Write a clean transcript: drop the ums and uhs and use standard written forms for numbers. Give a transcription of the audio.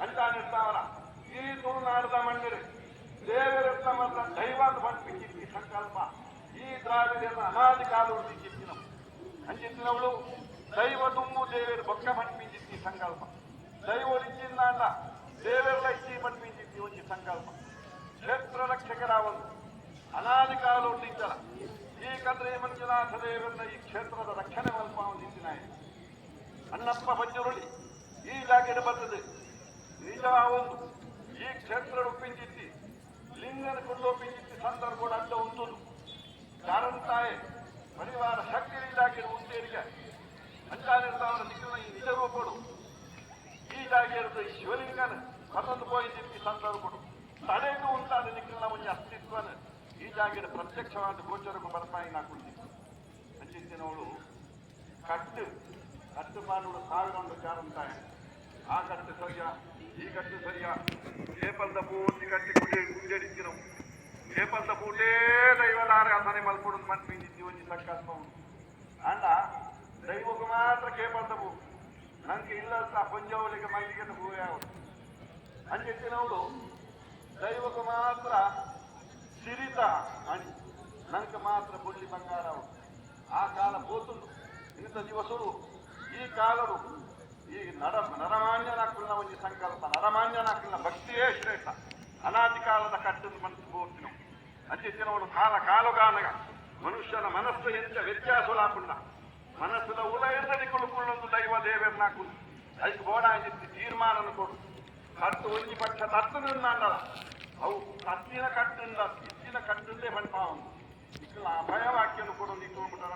ಅಂತಾನಿರ್ತಾವಲ್ಲ ಈ ತುಳುನಾಡದ ಮಂದಿರ ದೇವರತ್ತ ಮತ್ತು ದೈವಾದ ಬಂದ್ಬಿಟ್ಟಿದ್ವಿ ಸಂಕಲ್ಪ ಈ ದ್ರಾವಿಡಿಯನ್ನ ಅನಾದಿ ಕಾಲ ಉಳಿದಿತ್ತು ನಾವು ಅಂಚಿತ್ತಿನವಳು ದೈವ ತುಂಬು ದೇವರು ಬೊಕ್ಕ ಮಣ್ಪಿಂಚಿತ್ತಿ ಸಂಕಲ್ಪ ದೈವ ಇಚ್ಚಿಂದ ಅಲ್ಲ ದೇವರ ಇಚ್ಚಿ ಮಣ್ಪಿಂಚಿತ್ತಿ ಒಂಜಿ ಸಂಕಲ್ಪ ಕ್ಷೇತ್ರ ರಕ್ಷಕರ ಒಂದು ಅನಾದಿ ಕಾಲ ಉಳಿದಿದ್ದಲ್ಲ ಈ ಕದ್ರೆ ಮಂಜುನಾಥ ದೇವರನ್ನ ಈ ಕ್ಷೇತ್ರದ ರಕ್ಷಣೆ ಮಲ್ಪ ಒಂದಿತ್ತಿನ ಅಣ್ಣಪ್ಪ ಪಂಜರುಳಿ ಈ ಜಾಗೆಡೆ ಬರ್ತದೆ ನಿಜ ಒಂದು ಈ ಕ್ಷೇತ್ರ ಒಪ್ಪಿಂಚಿತ್ತಿ ಲಿಂಗನ ಕೊಂಡೊಪ್ಪಿಂಚಿತ್ತಿ ಸಂದರ್ಭ ಕೂಡ ಅಡ್ಡ ಉಂಟು ಕಾರಂತಾಯೆ ಪರಿವಾರ ಶಕ್ತಿ ಇಲಾಖೆ ಉಂಟೇರಿಗೆ ಅಂತಾನಿರ್ತಾವರ ನಿಖಿಲ ಈ ನಿಜ ರೂಪಡು ಈ ಜಾಗೆ ಇರುತ್ತೆ ಈ ಶಿವಲಿಂಗನ ಮತ್ತೊಂದು ಪೋಯಿಂಚಿತ್ತಿ ಸಂದರ್ಭ ಕೊಡು ತಡೆಗೂ ಉಂಟಾದ ನಿಖಿಲ ಒಂದು ಅಸ್ತಿತ್ವನ ಈ ಜಾಗೆಯ ಪ್ರತ್ಯಕ್ಷವಾದ ಗೋಚರಕ್ಕೂ ಬರ್ತಾಯಿ ನಾಕೊಂಡಿತ್ತು ಅಂಚಿತ್ತಿನವಳು ಕಟ್ಟು ಮಾಡುವ ಸಾವಿರೊಂದು ಕಾರಂತಾಯ ಆ ಕಟ್ಟು ಸರಿಯ ಈ ಕಟ್ಟು ಸರಿಯ ಏಪಲ್ದ ಪೂರ್ತಿ ಕಟ್ಟಿ ಕುಂಜಡಿಸಿ ನಾವು ಏಪಲ್ದ ಪೂಟೇ ದೈವಲಾರ ಅದನ್ನೇ ಮಲ್ಕೊಡೋದು ಮನ್ಪಿಂದಿದ್ದಿ ಒಂಜಿ ಸಂಕಲ್ಪ ಅಂಡ ದೈವಕ್ಕೆ ಮಾತ್ರ ಕೇಪಲ್ದ ಪೂ ನಂಗೆ ಇಲ್ಲದ ಪಂಜಾವಲಿಗೆ ಮಲ್ಲಿಗೆನ ಹೂ ಯಾವುದು ಅಂಚಿನವಳು ದೈವಕ್ಕೆ ಮಾತ್ರ ಸಿರಿತ ಅಣಿ ನಂಗೆ ಮಾತ್ರ ಬುಳ್ಳಿ ಬಂಗಾರ ಅವರು ಆ ಕಾಲ ಪೋತುಂಡು ಇಂಥ ದಿವಸರು ಈ ಕಾಲರು ಈ ನರಮಾನ್ಯನಾಕಲಿನ ಒಂದು ಸಂಕಲ್ಪ ನರಮಾನ್ಯನಾಕಲಿನ ಭಕ್ತಿಯೇ ಶ್ರೇಷ್ಠ ಅನಾದಿ ಕಾಲದ ಕಟ್ಟನ್ನು ಮನಸ್ಸು ಹೋಗ್ತೀವಿ ನಾವು ಅಂಚಿನವಳು ಕಾಲುಗಾನಗ ಮನುಷ್ಯನ ಮನಸ್ಸು ಎಂತ ವ್ಯತ್ಯಾಸಲಾಕುಂಡ ಮನಸ್ಸುಲ ಉಲ ಎದ್ದಡಿಕೊಳ್ಳೊಂದು ದೈವ ದೇವರನ್ನಾಕುಂಡು ಅದಕ್ಕೆ ಬೋಡಾಂಜಿತ್ತಿ ತೀರ್ಮಾನ ಕೊಡು ಕಟ್ಟು ಒಂಜಿ ಪಕ್ಷ ತತ್ತು ನಿಂದಾಂಡಲ್ಲ ಅವು ತತ್ತಿನ ಕಟ್ಟಿಂದ ಇಚ್ಚಿನ ಕಟ್ಟಿಂದೇ ಬಂಟ ಉಂಟು ಇಕ್ಕಲ ಅಭಯವಾಕ್ಯನು ಕೊಡು ನೀ ತೋಡ್ಬಿಟ್ಟಾರ